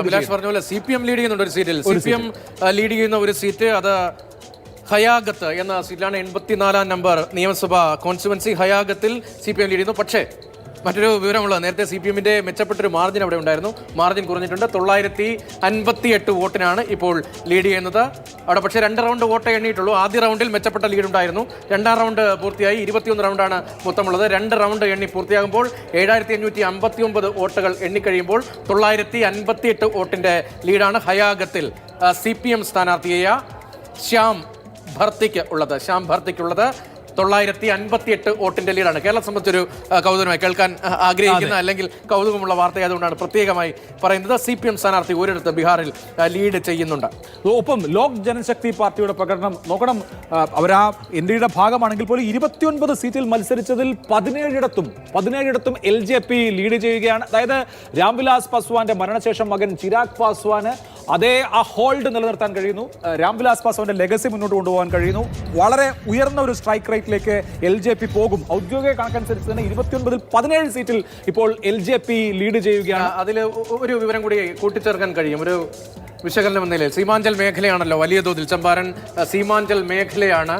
അഭിലാഷ് പറഞ്ഞ പോലെ CPM lead ചെയ്യുന്നുണ്ട് ഒരു സീറ്റിൽ. CPM ലീഡ് ചെയ്യുന്ന ഒരു സീറ്റ് അത് ഹയാഗത്ത് എന്ന സീറ്റിലാണ്. 84-ാം നമ്പർ നിയമസഭാ കോൺസ്റ്റിറ്റ്യുവൻസി ഹയാഗത്തിൽ CPM ലീഡ് ചെയ്യുന്നു. പക്ഷേ മറ്റൊരു വിവരമുള്ളത്, നേരത്തെ CPM-ന്റെ മെച്ചപ്പെട്ടൊരു മാർജിൻ അവിടെ ഉണ്ടായിരുന്നു. മാർജിൻ കുറഞ്ഞിട്ടുണ്ട്. 958 വോട്ടിനാണ് ഇപ്പോൾ ലീഡ് ചെയ്യുന്നത് അവിടെ. പക്ഷേ 2 റൗണ്ട് വോട്ടേ എണ്ണിയിട്ടുള്ളൂ. ആദ്യ റൗണ്ടിൽ മെച്ചപ്പെട്ട ലീഡ് ഉണ്ടായിരുന്നു. 2ാം റൗണ്ട് പൂർത്തിയായി. 21 റൗണ്ടാണ് മൊത്തമുള്ളത്. 2 റൗണ്ട് എണ്ണി പൂർത്തിയാകുമ്പോൾ 7559 വോട്ടുകൾ എണ്ണിക്കഴിയുമ്പോൾ 958 വോട്ടിന്റെ ലീഡാണ് ഹയാഗത്തിൽ CPM സ്ഥാനാർത്ഥിയായ ശ്യാം ഭർത്തിക്കുള്ളത്. 958 വോട്ടിന്റെ ലീഡാണ്. കേരളത്തെ സംബന്ധിച്ചൊരു കൗതുകമായി കേൾക്കാൻ ആഗ്രഹിക്കുന്ന അല്ലെങ്കിൽ കൗതുകമുള്ള വാർത്തയായതുകൊണ്ടാണ് പ്രത്യേകമായി പറയുന്നത്. CPM സ്ഥാനാർത്ഥി ഒരിടത്ത് ബീഹാറിൽ ലീഡ് ചെയ്യുന്നുണ്ട്. ഒപ്പം ലോക് ജനശക്തി പാർട്ടിയുടെ പ്രകടനം നോക്കണം. അവരാ ഇന്ത്യയുടെ ഭാഗമാണെങ്കിൽ പോലും 29 സീറ്റിൽ മത്സരിച്ചതിൽ 17ഇടത്തും LJP ലീഡ് ചെയ്യുകയാണ്. അതായത് രാംവിലാസ് പാസ്വാന്റെ മരണശേഷം മകൻ ചിരാഗ് പാസ്വാന് ആ ഹോൾഡ് നിലനിർത്താൻ കഴിയുന്നു. രാംവിലാസ് പാസ്വാന്റെ ലെഗസി മുന്നോട്ട് കൊണ്ടുപോകാൻ കഴിയുന്നു. വളരെ ഉയർന്ന ഒരു സ്ട്രൈക്ക് റേറ്റിലേക്ക് LJP പോകും. ഔദ്യോഗിക കണക്കനുസരിച്ച് തന്നെ 29-ൽ 17 സീറ്റിൽ ഇപ്പോൾ LJP ലീഡ് ചെയ്യുകയാണ്. അതിൽ ഒരു വിവരം കൂടി കൂട്ടിച്ചേർക്കാൻ കഴിയും. ഒരു വിശകലനം എന്ന നിലയിൽ സീമാഞ്ചൽ മേഖലയാണല്ലോ വലിയ തോതിൽ, ചമ്പാരൻ സീമാഞ്ചൽ മേഖലയാണ്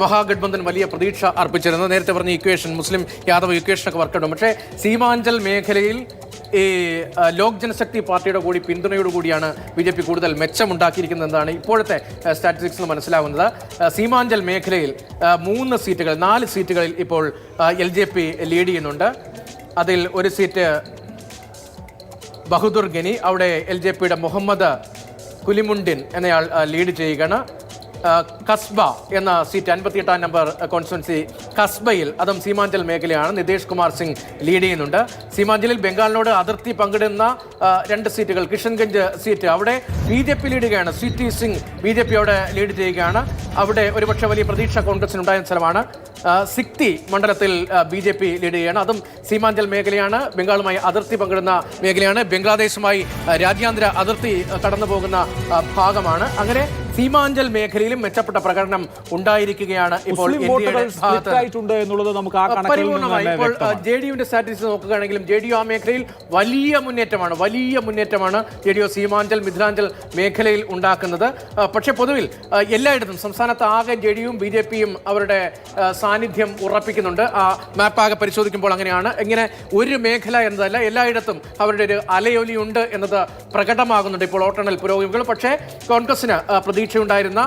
മഹാഗഡ്ബന്ധൻ വലിയ പ്രതീക്ഷ അർപ്പിച്ചിരുന്നത്. നേരത്തെ പറഞ്ഞ ഇക്വേഷൻ, മുസ്ലിം യാദവ് ഇക്വേഷനൊക്കെ വർക്കിടും. പക്ഷേ സീമാഞ്ചൽ മേഖലയിൽ ഈ ലോക് ജനശക്തി പാർട്ടിയുടെ കൂടി പിന്തുണയോടുകൂടിയാണ് BJP കൂടുതൽ മെച്ചമുണ്ടാക്കിയിരിക്കുന്നതെന്നാണ് ഇപ്പോഴത്തെ സ്റ്റാറ്റിസ്റ്റിക്സ് മനസ്സിലാവുന്നത്. സീമാഞ്ചൽ മേഖലയിൽ 4 സീറ്റുകളിൽ ഇപ്പോൾ LJP ലീഡ് ചെയ്യുന്നുണ്ട്. അതിൽ ഒരു സീറ്റ് ബഹദൂർ ഗനി, അവിടെ LJPയുടെ മുഹമ്മദ് കുലിമുണ്ടിൻ എന്നയാൾ ലീഡ് ചെയ്യുകയാണ്. കസ്ബ എന്ന സീറ്റ് 58-ാം നമ്പർ കോൺസ്റ്റിറ്റ്യുവൻസി കസ്ബയിൽ, അതും സീമാഞ്ചൽ മേഖലയാണ്. നിതേഷ് കുമാർ സിംഗ് ലീഡ് ചെയ്യുന്നുണ്ട്. സീമാഞ്ചലിൽ ബംഗാളിനോട് അതിർത്തി പങ്കിടുന്ന 2 സീറ്റുകൾ, കിഷൻഗഞ്ച് സീറ്റ് അവിടെ BJP ലീഡ് ചെയ്യുകയാണ്. CT സിംഗ് BJP അവിടെ ലീഡ് ചെയ്യുകയാണ്. അവിടെ ഒരുപക്ഷെ വലിയ പ്രതീക്ഷ കോൺഗ്രസിനുണ്ടായ സ്ഥലമാണ്. സിക്തി മണ്ഡലത്തിൽ BJP ലീഡ് ചെയ്യുകയാണ്. അതും സീമാഞ്ചൽ മേഖലയാണ്. ബംഗാളുമായി അതിർത്തി പങ്കിടുന്ന മേഖലയാണ്. ബംഗ്ലാദേശുമായി രാജ്യാന്തര അതിർത്തി കടന്നു പോകുന്ന ഭാഗമാണ്. അങ്ങനെ സീമാഞ്ചൽ മേഖലയിലും മെച്ചപ്പെട്ട പ്രകടനം ഉണ്ടായിരിക്കുകയാണ്. ഇപ്പോൾ ഇപ്പോൾ JDUവിന്റെ സ്റ്റാറ്റിസ്റ്റിക്സ് നോക്കുകയാണെങ്കിലും JDU ആ മേഖലയിൽ വലിയ മുന്നേറ്റമാണ് JDU സീമാഞ്ചൽ മിഥിലാഞ്ചൽ മേഖലയിൽ ഉണ്ടാക്കുന്നത്. പക്ഷേ പൊതുവിൽ എല്ലായിടത്തും സംസ്ഥാനത്ത് ആകെ JDUവും BJPയും അവരുടെ സാന്നിധ്യം ഉറപ്പിക്കുന്നുണ്ട്. ആ മാപ്പാകെ പരിശോധിക്കുമ്പോൾ അങ്ങനെയാണ്. ഇങ്ങനെ ഒരു മേഖല എന്നതല്ല, എല്ലായിടത്തും അവരുടെ ഒരു അലയൊലിയുണ്ട് എന്നത് പ്രകടമാകുന്നുണ്ട് ഇപ്പോൾ വോട്ടെണ്ണൽ പുരോഗമികൾ. പക്ഷേ കോൺഗ്രസിന് പ്രതീക്ഷയുണ്ടായിരുന്ന,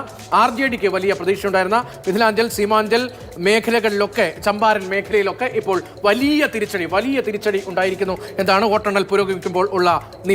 RJDക്ക് വലിയ പ്രതീക്ഷയുണ്ടായിരുന്ന മിഥിലാഞ്ചൽ സീമാഞ്ചൽ മേഖലകളിലൊക്കെ, ചമ്പാരൻ മേഖലയിലൊക്കെ ഇപ്പോൾ വലിയ തിരിച്ചടി ഉണ്ടായിരിക്കുന്നു എന്നാണ് വോട്ടെണ്ണൽ പുരോഗമിക്കുമ്പോൾ ഉള്ള നില.